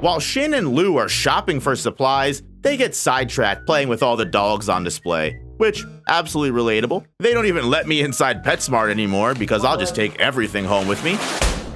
While Shin and Lou are shopping for supplies, they get sidetracked playing with all the dogs on display, which, absolutely relatable. They don't even let me inside PetSmart anymore because I'll just take everything home with me.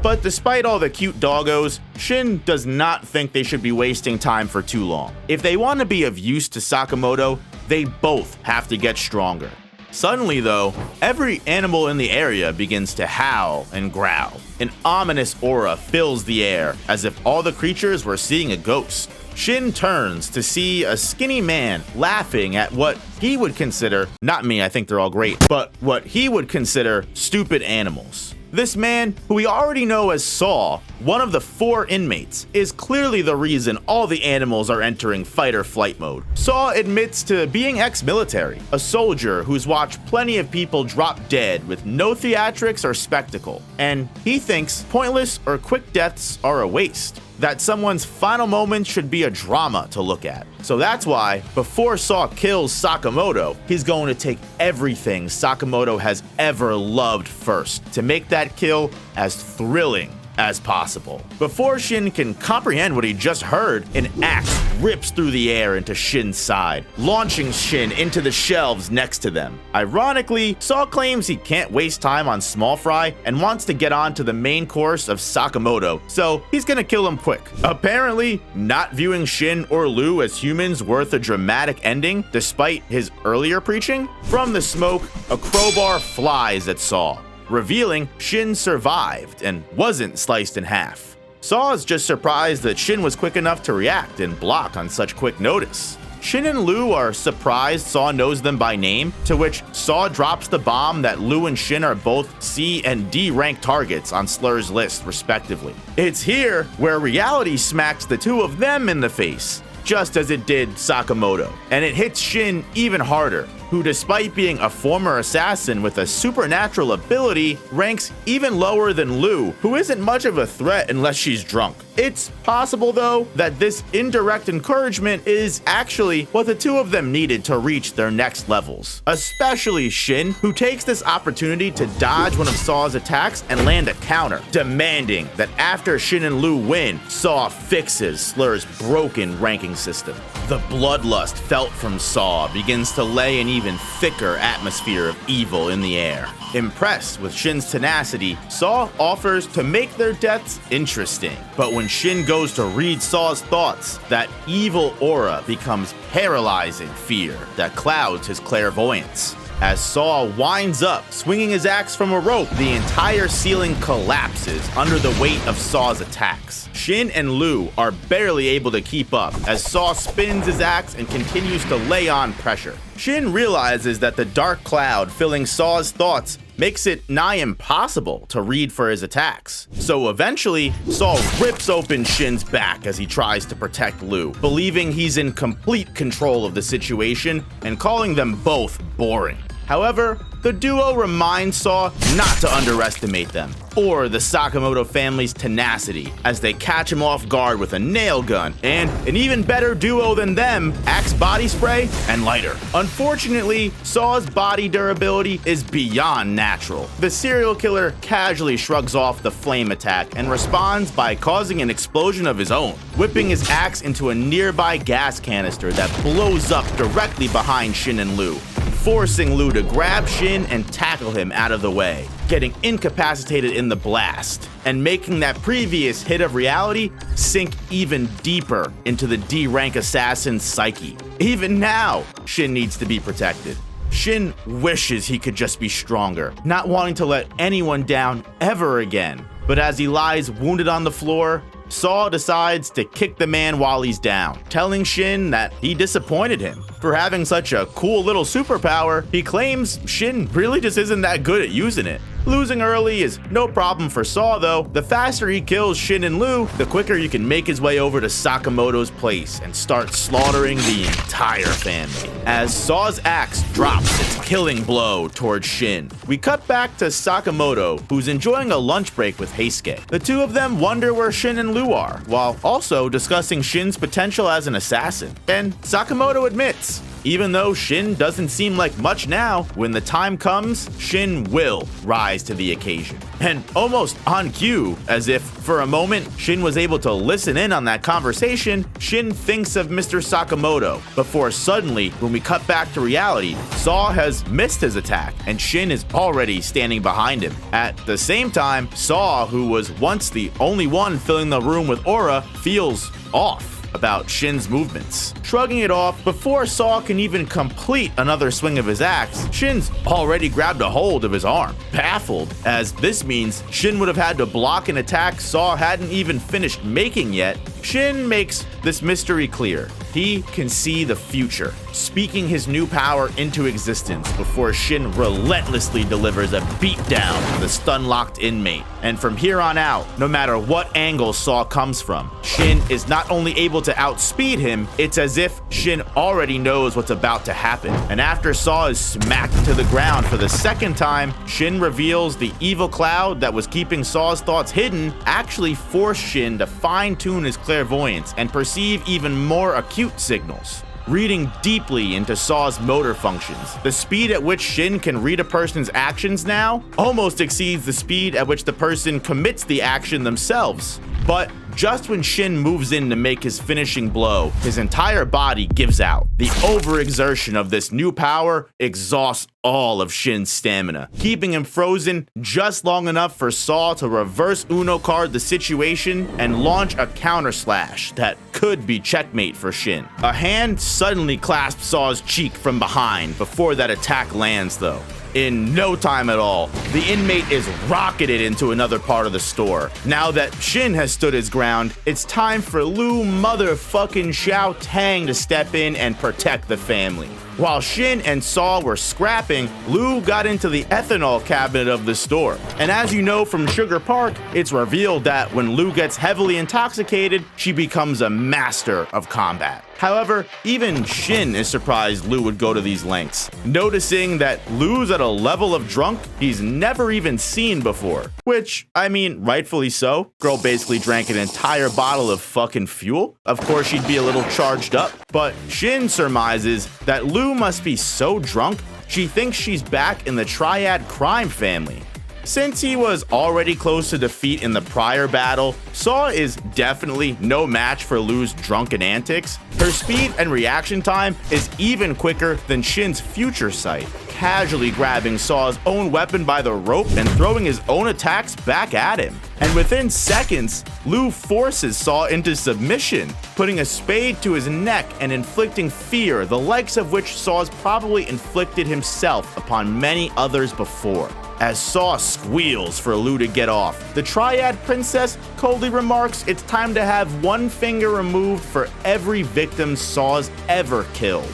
But despite all the cute doggos, Shin does not think they should be wasting time for too long. If they want to be of use to Sakamoto, they both have to get stronger. Suddenly though, every animal in the area begins to howl and growl. An ominous aura fills the air, as if all the creatures were seeing a ghost. Shin turns to see a skinny man laughing at what he would consider, not me, I think they're all great, but what he would consider stupid animals. This man, who we already know as Saw, one of the 4 inmates, is clearly the reason all the animals are entering fight or flight mode. Saw admits to being ex-military, a soldier who's watched plenty of people drop dead with no theatrics or spectacle, and he thinks pointless or quick deaths are a waste. That someone's final moments should be a drama to look at. So that's why, before Saw kills Sakamoto, he's going to take everything Sakamoto has ever loved first to make that kill as thrilling as possible. Before Shin can comprehend what he just heard, an axe rips through the air into Shin's side, launching Shin into the shelves next to them. Ironically, Saw claims he can't waste time on small fry and wants to get on to the main course of Sakamoto, so he's gonna kill him quick. Apparently, not viewing Shin or Lou as humans worth a dramatic ending, despite his earlier preaching. From the smoke, a crowbar flies at Saw, revealing Shin survived and wasn't sliced in half. Saw is just surprised that Shin was quick enough to react and block on such quick notice. Shin and Lou are surprised Saw knows them by name, to which Saw drops the bomb that Lou and Shin are both C and D ranked targets on Slur's list, respectively. It's here where reality smacks the two of them in the face, just as it did Sakamoto, and it hits Shin even harder, who, despite being a former assassin with a supernatural ability, ranks even lower than Lou, who isn't much of a threat unless she's drunk. It's possible, though, that this indirect encouragement is actually what the two of them needed to reach their next levels. Especially Shin, who takes this opportunity to dodge one of Saw's attacks and land a counter, demanding that after Shin and Lou win, Saw fixes Slur's broken ranking system. The bloodlust felt from Saw begins to lay an even thicker atmosphere of evil in the air. Impressed with Shin's tenacity, Saw offers to make their deaths interesting. But when Shin goes to read Saw's thoughts, that evil aura becomes paralyzing fear that clouds his clairvoyance. As Saw winds up, swinging his axe from a rope, the entire ceiling collapses under the weight of Saw's attacks. Shin and Lou are barely able to keep up as Saw spins his axe and continues to lay on pressure. Shin realizes that the dark cloud filling Saw's thoughts makes it nigh impossible to read for his attacks. So eventually, Saw rips open Shin's back as he tries to protect Lou, believing he's in complete control of the situation and calling them both boring. However, the duo reminds Saw not to underestimate them, or the Sakamoto family's tenacity, as they catch him off guard with a nail gun, and an even better duo than them, Axe body spray and lighter. Unfortunately, Saw's body durability is beyond natural. The serial killer casually shrugs off the flame attack and responds by causing an explosion of his own, whipping his axe into a nearby gas canister that blows up directly behind Shin and Lou, forcing Lou to grab Shin and tackle him out of the way, getting incapacitated in the blast, and making that previous hit of reality sink even deeper into the D-rank assassin's psyche. Even now, Shin needs to be protected. Shin wishes he could just be stronger, not wanting to let anyone down ever again. But as he lies wounded on the floor, Saw decides to kick the man while he's down, telling Shin that he disappointed him. For having such a cool little superpower, he claims Shin really just isn't that good at using it. Losing early is no problem for Saw though. The faster he kills Shin and Lou, the quicker he can make his way over to Sakamoto's place and start slaughtering the entire family. As Saw's axe drops its killing blow towards Shin, we cut back to Sakamoto, who's enjoying a lunch break with Heisuke. The two of them wonder where Shin and Lou are, while also discussing Shin's potential as an assassin. And Sakamoto admits even though Shin doesn't seem like much now, when the time comes, Shin will rise to the occasion. And almost on cue, as if for a moment Shin was able to listen in on that conversation, Shin thinks of Mr. Sakamoto, before suddenly, when we cut back to reality, Saw has missed his attack, and Shin is already standing behind him. At the same time, Saw, who was once the only one filling the room with aura, feels off about Shin's movements. Shrugging it off, before Saw can even complete another swing of his axe, Shin's already grabbed a hold of his arm. Baffled, as this means Shin would have had to block an attack Saw hadn't even finished making yet, Shin makes this mystery clear. He can see the future, speaking his new power into existence before Shin relentlessly delivers a beatdown to the stun-locked inmate. And from here on out, no matter what angle Saw comes from, Shin is not only able to outspeed him, it's as if Shin already knows what's about to happen. And after Saw is smacked to the ground for the second time, Shin reveals the evil cloud that was keeping Saw's thoughts hidden actually forced Shin to fine-tune his clairvoyance and perceive even more acute signals. Reading deeply into Saw's motor functions, the speed at which Shin can read a person's actions now almost exceeds the speed at which the person commits the action themselves. But just when Shin moves in to make his finishing blow, his entire body gives out. The overexertion of this new power exhausts all of Shin's stamina, keeping him frozen just long enough for Saw to reverse Uno card the situation and launch a counter slash that could be checkmate for Shin. A hand suddenly clasps Saw's cheek from behind before that attack lands though. In no time at all, the inmate is rocketed into another part of the store. Now that Shin has stood his ground, it's time for Lou motherfucking Xiao Tang to step in and protect the family. While Shin and Saw were scrapping, Lou got into the ethanol cabinet of the store. And as you know from Sugar Park, it's revealed that when Lou gets heavily intoxicated, she becomes a master of combat. However, even Shin is surprised Lou would go to these lengths, noticing that Lou's at a level of drunk he's never even seen before. Which, I mean, rightfully so. Girl basically drank an entire bottle of fucking fuel. Of course she'd be a little charged up, but Shin surmises that Lou must be so drunk she thinks she's back in the Triad crime family. Since he was already close to defeat in the prior battle, Saw is definitely no match for Lou's drunken antics. Her speed and reaction time is even quicker than Shin's future sight, casually grabbing Saw's own weapon by the rope and throwing his own attacks back at him. And within seconds, Lou forces Saw into submission, putting a spade to his neck and inflicting fear, the likes of which Saw's probably inflicted himself upon many others before. As Saw squeals for Lou to get off, the Triad Princess coldly remarks it's time to have one finger removed for every victim Saw's ever killed.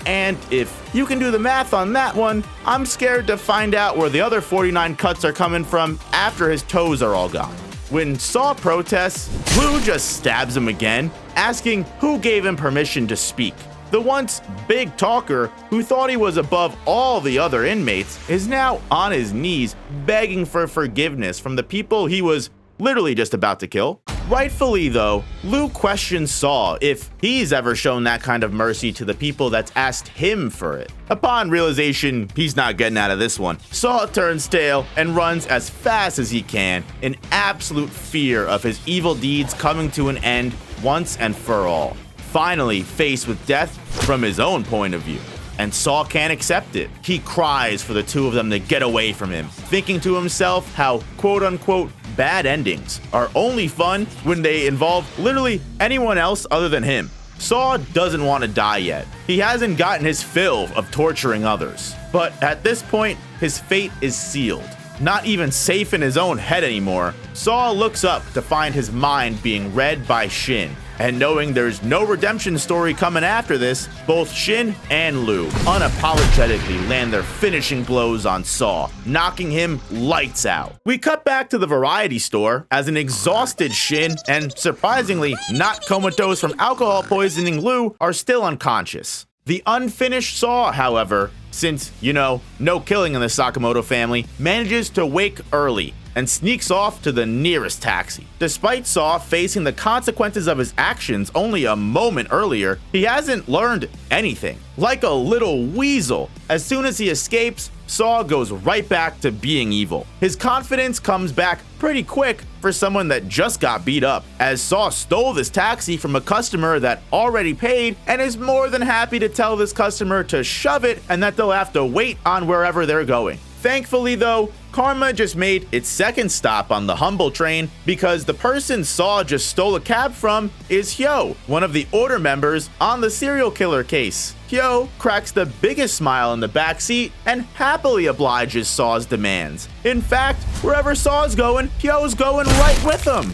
And if you can do the math on that one, I'm scared to find out where the other 49 cuts are coming from after his toes are all gone. When Saw protests, Lou just stabs him again, asking who gave him permission to speak. The once big talker, who thought he was above all the other inmates, is now on his knees begging for forgiveness from the people he was literally just about to kill. Rightfully though, Lou questions Saw if he's ever shown that kind of mercy to the people that's asked him for it. Upon realization he's not getting out of this one, Saw turns tail and runs as fast as he can, in absolute fear of his evil deeds coming to an end once and for all. Finally faced with death from his own point of view. And Saw can't accept it. He cries for the two of them to get away from him, thinking to himself how quote-unquote bad endings are only fun when they involve literally anyone else other than him. Saw doesn't want to die yet. He hasn't gotten his fill of torturing others. But at this point, his fate is sealed. Not even safe in his own head anymore, Saw looks up to find his mind being read by Shin. And knowing there's no redemption story coming after this, both Shin and Lou unapologetically land their finishing blows on Saw, knocking him lights out. We cut back to the variety store as an exhausted Shin and surprisingly not comatose from alcohol poisoning Lou are still unconscious. The unfinished Saw, however, since, no killing in the Sakamoto family, manages to wake early, and sneaks off to the nearest taxi. Despite Saw facing the consequences of his actions only a moment earlier, he hasn't learned anything. Like a little weasel, as soon as he escapes, Saw goes right back to being evil. His confidence comes back pretty quick for someone that just got beat up, as Saw stole this taxi from a customer that already paid and is more than happy to tell this customer to shove it and that they'll have to wait on wherever they're going. Thankfully though, karma just made its second stop on the Humble train because the person Saw just stole a cab from is Hyo, one of the order members on the serial killer case. Hyo cracks the biggest smile in the back seat and happily obliges Saw's demands. In fact, wherever Saw's going, Hyo's going right with him.